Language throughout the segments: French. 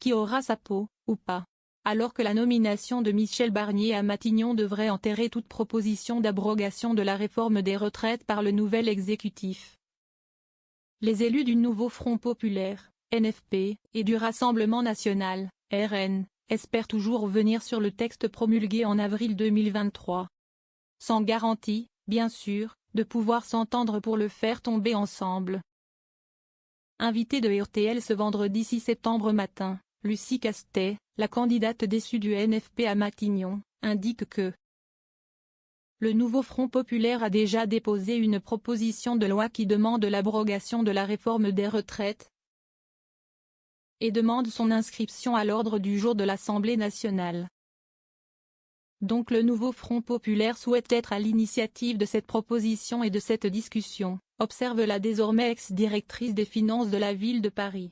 qui aura sa peau, ou pas. Alors que la nomination de Michel Barnier à Matignon devrait enterrer toute proposition d'abrogation de la réforme des retraites par le nouvel exécutif. Les élus du nouveau Front populaire, NFP, et du Rassemblement national, RN, espèrent toujours revenir sur le texte promulgué en avril 2023. Sans garantie, bien sûr, de pouvoir s'entendre pour le faire tomber ensemble. Invitée de RTL ce vendredi 6 septembre matin, Lucie Castet, la candidate déçue du NFP à Matignon, indique que le nouveau Front populaire a déjà déposé une proposition de loi qui demande l'abrogation de la réforme des retraites et demande son inscription à l'ordre du jour de l'Assemblée nationale. Donc le nouveau Front populaire souhaite être à l'initiative de cette proposition et de cette discussion, observe la désormais ex-directrice des finances de la ville de Paris.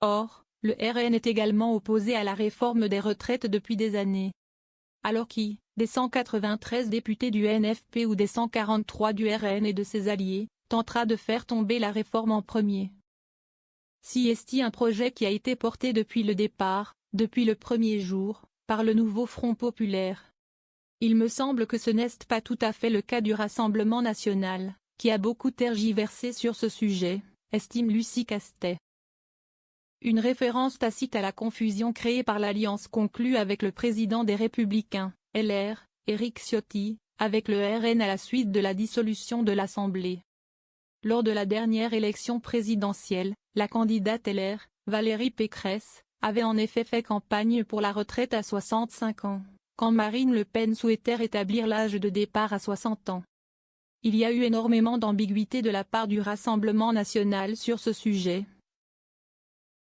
Or, le RN est également opposé à la réforme des retraites depuis des années. Alors qui, des 193 députés du NFP ou des 143 du RN et de ses alliés, tentera de faire tomber la réforme en premier? Si est-il un projet qui a été porté depuis le départ, depuis le premier jour, par le nouveau Front populaire. Il me semble que ce n'est pas tout à fait le cas du Rassemblement national, qui a beaucoup tergiversé sur ce sujet, estime Lucie Castet. Une référence tacite à la confusion créée par l'alliance conclue avec le président des Républicains, LR, Éric Ciotti, avec le RN à la suite de la dissolution de l'Assemblée. Lors de la dernière élection présidentielle, la candidate LR, Valérie Pécresse, avait en effet fait campagne pour la retraite à 65 ans, quand Marine Le Pen souhaitait rétablir l'âge de départ à 60 ans. Il y a eu énormément d'ambiguïté de la part du Rassemblement national sur ce sujet.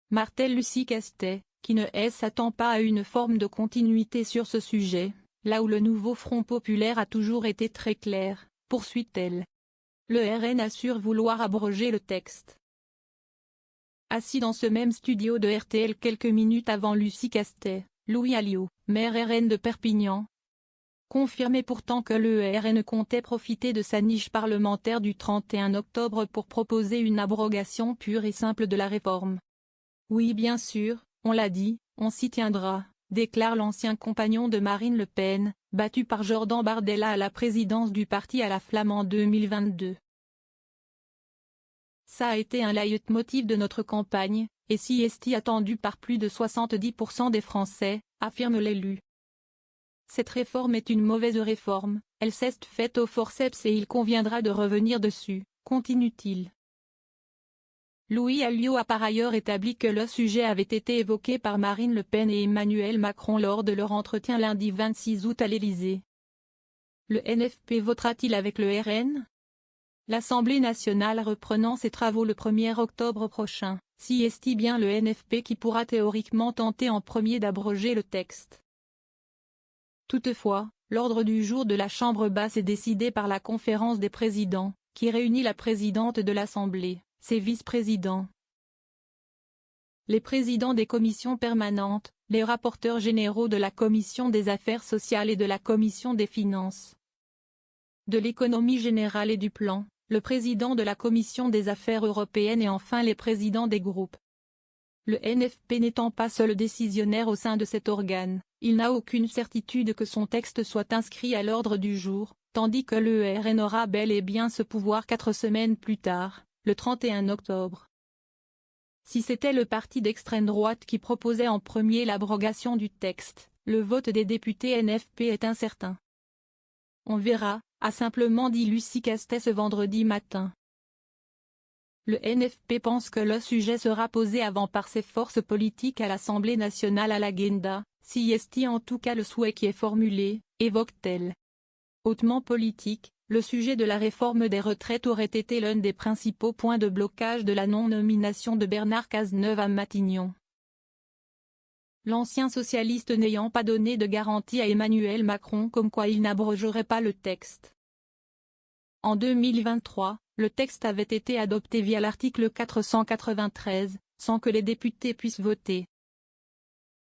Martèle Lucie Castet, qui ne s'attend pas à une forme de continuité sur ce sujet, là où le nouveau Front populaire a toujours été très clair, poursuit-elle. Le RN assure vouloir abroger le texte. Assis dans ce même studio de RTL quelques minutes avant Lucie Castet, Louis Alliot, maire RN de Perpignan, confirmait pourtant que le RN comptait profiter de sa niche parlementaire du 31 octobre pour proposer une abrogation pure et simple de la réforme. Oui bien sûr, on l'a dit, on s'y tiendra, déclare l'ancien compagnon de Marine Le Pen, battu par Jordan Bardella à la présidence du parti à la Flamme en 2022. Ça a été un leitmotiv de notre campagne, et si est attendu par plus de 70% des Français, affirme l'élu. Cette réforme est une mauvaise réforme, elle s'est faite au forceps et il conviendra de revenir dessus, continue-t-il. Louis Alliot a par ailleurs établi que le sujet avait été évoqué par Marine Le Pen et Emmanuel Macron lors de leur entretien lundi 26 août à l'Élysée. Le NFP votera-t-il avec le RN ? L'Assemblée nationale reprenant ses travaux le 1er octobre prochain, si est bien le NFP qui pourra théoriquement tenter en premier d'abroger le texte. Toutefois, l'ordre du jour de la Chambre basse est décidé par la conférence des présidents, qui réunit la présidente de l'Assemblée, ses vice-présidents, les présidents des commissions permanentes, les rapporteurs généraux de la Commission des affaires sociales et de la Commission des finances, de l'économie générale et du plan, le président de la Commission des affaires européennes et enfin les présidents des groupes. Le NFP n'étant pas seul décisionnaire au sein de cet organe, il n'a aucune certitude que son texte soit inscrit à l'ordre du jour, tandis que le RN aura bel et bien ce pouvoir 4 semaines plus tard, le 31 octobre. Si c'était le parti d'extrême droite qui proposait en premier l'abrogation du texte, le vote des députés NFP est incertain. On verra, a simplement dit Lucie Castet ce vendredi matin. Le NFP pense que le sujet sera posé avant par ses forces politiques à l'Assemblée nationale à l'agenda, si est en tout cas le souhait qui est formulé, évoque-t-elle. Hautement politique, le sujet de la réforme des retraites aurait été l'un des principaux points de blocage de la non-nomination de Bernard Cazeneuve à Matignon. L'ancien socialiste n'ayant pas donné de garantie à Emmanuel Macron comme quoi il n'abrogerait pas le texte. En 2023, le texte avait été adopté via l'article 493, sans que les députés puissent voter.